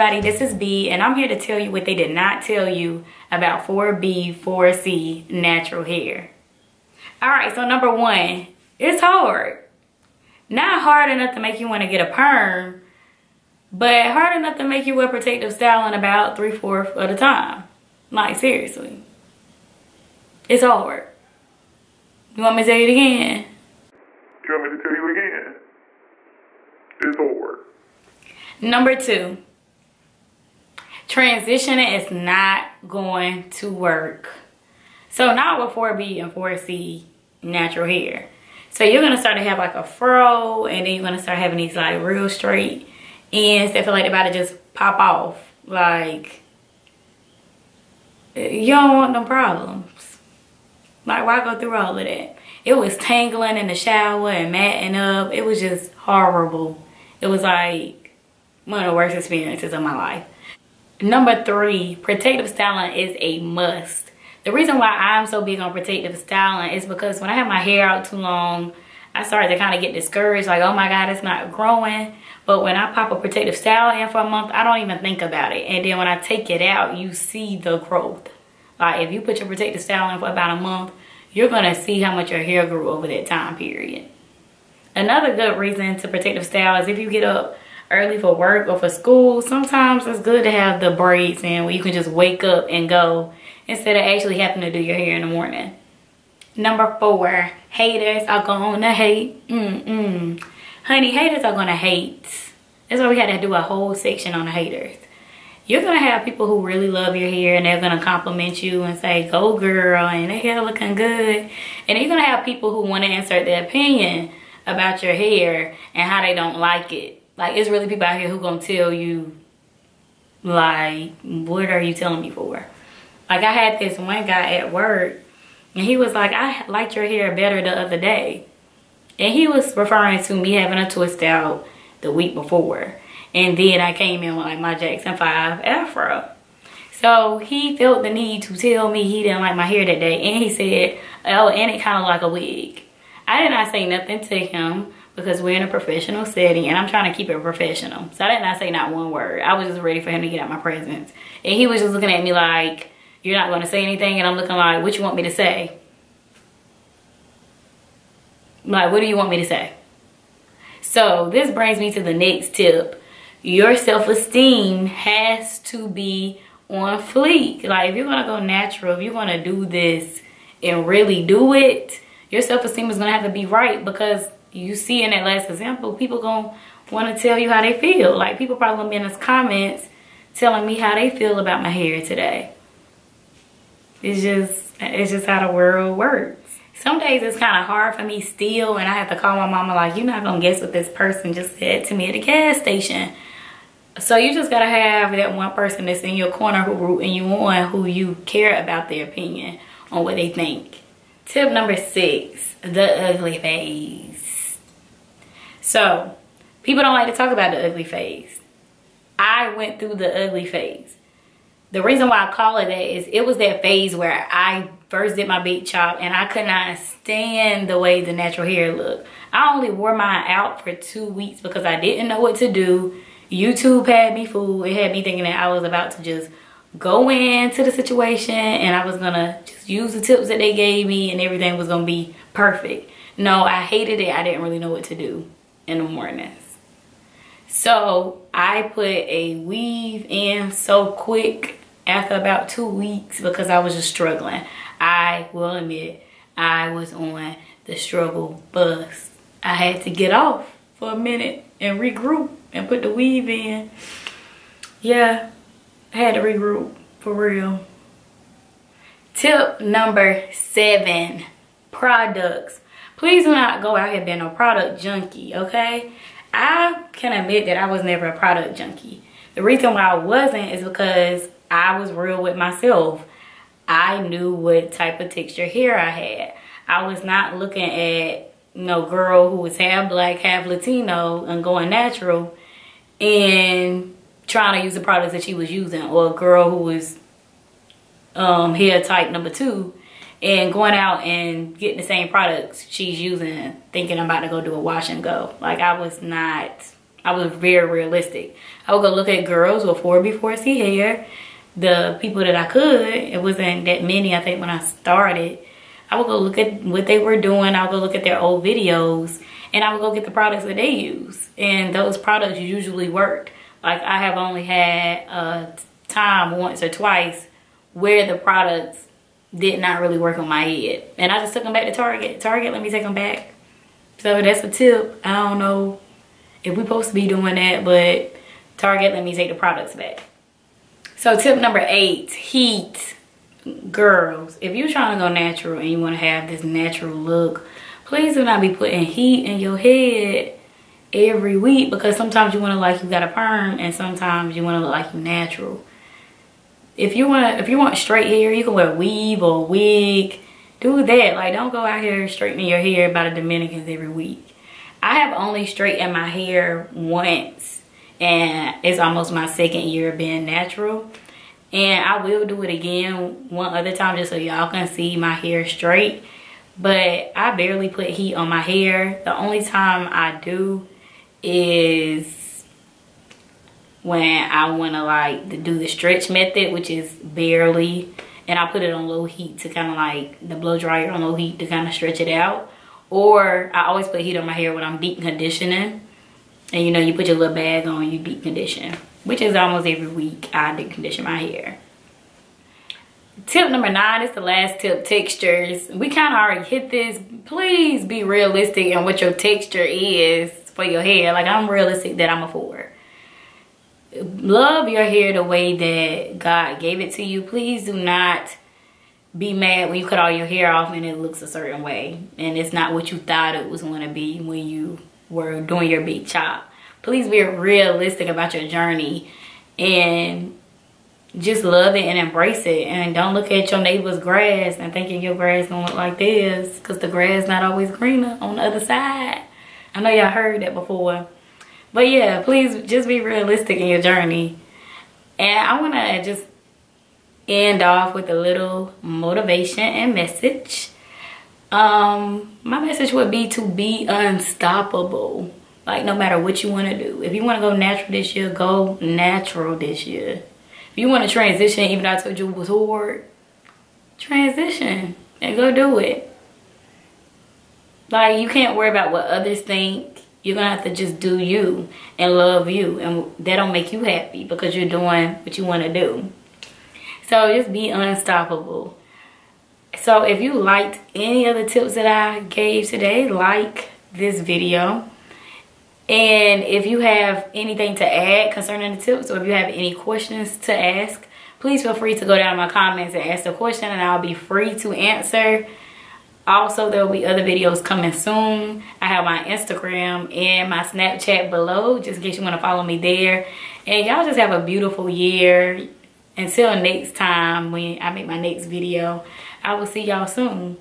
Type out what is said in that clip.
everybody, this is B, and I'm here to tell you what they did not tell you about 4B, 4C natural hair. Alright, so number one, it's hard. Not hard enough to make you want to get a perm, but hard enough to make you wear protective styling about 3/4 of the time. Like, seriously. It's hard. You want me to tell you it again? You want me to tell you again? It's hard. Number two, transitioning is not going to work. So not with 4B and 4C natural hair. So you're going to start to have like a fro, and then you're going to start having these like real straight ends that feel like they're about to just pop off. Like, you don't want them problems. Like, why go through all of that? It was tangling in the shower and matting up. It was just horrible. It was like one of the worst experiences of my life. Number three, protective styling is a must. The reason why I'm so big on protective styling is because when I have my hair out too long, I started to kind of get discouraged. Like, oh my God, it's not growing. But when I pop a protective style in for a month, I don't even think about it. And then when I take it out, you see the growth. Like, if you put your protective style in for about a month, you're going to see how much your hair grew over that time period. Another good reason to protective style is if you get up early for work or for school, sometimes it's good to have the braids in where you can just wake up and go instead of actually having to do your hair in the morning. Number four, haters are gonna hate. Honey, haters are gonna hate. That's why we had to do a whole section on the haters. You're gonna have people who really love your hair and they're gonna compliment you and say, go girl, and their hair looking good. And you're gonna have people who wanna insert their opinion about your hair and how they don't like it. Like, it's really people out here who gonna tell you, like, what are you telling me for? Like, I had this one guy at work, and he was like, I liked your hair better the other day. And he was referring to me having a twist out the week before. And then I came in with, like, my Jackson 5 afro. So he felt the need to tell me he didn't like my hair that day. And he said, oh, and it kind of like a wig. I did not say nothing to him, because we're in a professional setting and I'm trying to keep it professional. So I did not say not one word. I was just ready for him to get out my presence. And he was just looking at me like, you're not going to say anything? And I'm looking like, what you want me to say? Like, what do you want me to say? So this brings me to the next tip. Your self-esteem has to be on fleek. Like, if you're going to go natural, if you're going to do this and really do it, your self-esteem is going to have to be right, because you see in that last example, people gonna want to tell you how they feel. Like, people probably gonna be in those comments telling me how they feel about my hair today. It's just how the world works. Some days it's kind of hard for me still, and I have to call my mama like, you're not gonna guess what this person just said to me at the gas station. So you just gotta have that one person that's in your corner who rooting you on, who you care about their opinion on what they think. Tip number 6, the ugly phase. So, people don't like to talk about the ugly phase. I went through the ugly phase. The reason why I call it that is it was that phase where I first did my big chop and I could not stand the way the natural hair looked. I only wore mine out for 2 weeks because I didn't know what to do. YouTube had me fooled. It had me thinking that I was about to just go into the situation and I was gonna just use the tips that they gave me and everything was gonna be perfect. No, I hated it. I didn't really know what to do in the mornings. So I put a weave in so quick after about 2 weeks because I was just struggling. I will admit I was on the struggle bus. I had to get off for a minute and regroup and put the weave in. Yeah, I had to regroup for real. Tip number 7, products. Please do not go out here being a product junkie, okay? I can admit that I was never a product junkie. The reason why I wasn't is because I was real with myself. I knew what type of texture hair I had. I was not looking at no girl who was half black, half Latino and going natural and trying to use the products that she was using, or a girl who was hair type number 2 and going out and getting the same products she's using, thinking I'm about to go do a wash and go. Like, I was not I was very realistic. I would go look at girls with 4B4C hair. The people that I could, it wasn't that many, I think, when I started. I would go look at what they were doing. I would go look at their old videos, and I would go get the products that they use. And those products usually worked. Like, I have only had a time once or twice where the products did not really work on my head. And I just took them back to Target. Target let me take them back. So that's a tip. I don't know if we're supposed to be doing that, but Target let me take the products back. So tip number 8, heat. Girls, if you're trying to go natural and you want to have this natural look, please do not be putting heat in your head every week, because sometimes you want to look like you got a perm and sometimes you want to look like you natural. If you want straight hair, you can wear weave or wig. Do that. Like, don't go out here straightening your hair by the Dominicans every week. I have only straightened my hair once, and it's almost my 2nd year of being natural. And I will do it again one other time just so y'all can see my hair straight. But I barely put heat on my hair. The only time I do is when I want to like do the stretch method, which is barely, and I put it on low heat to kind of like the blow dryer on low heat to kind of stretch it out. Or I always put heat on my hair when I'm deep conditioning, and you know, you put your little bag on, you deep condition, which is almost every week I deep condition my hair. Tip number 9 is the last tip, textures. We kind of already hit this. Please be realistic in what your texture is for your hair. Like, I'm realistic that I'm a 4. Love your hair the way that God gave it to you. Please do not be mad when you cut all your hair off and it looks a certain way and it's not what you thought it was going to be when you were doing your big chop. Please be realistic about your journey and just love it and embrace it. And don't look at your neighbor's grass and thinking your grass gonna look like this, because the grass not always greener on the other side. I know y'all heard that before. But yeah, please just be realistic in your journey. And I want to just end off with a little motivation and message. My message would be to be unstoppable. Like, no matter what you want to do. If you want to go natural this year, go natural this year. If you want to transition, even though I told you it was hard, transition and go do it. Like, you can't worry about what others think. You're going to have to just do you and love you. And that don't make you happy because you're doing what you want to do. So just be unstoppable. So if you liked any of the tips that I gave today, like this video. And if you have anything to add concerning the tips, or if you have any questions to ask, please feel free to go down in my comments and ask the question, and I'll be free to answer. Also, there will be other videos coming soon. I have my Instagram and my Snapchat below, just in case you want to follow me there. And y'all just have a beautiful year. Until next time, when I make my next video, I will see y'all soon.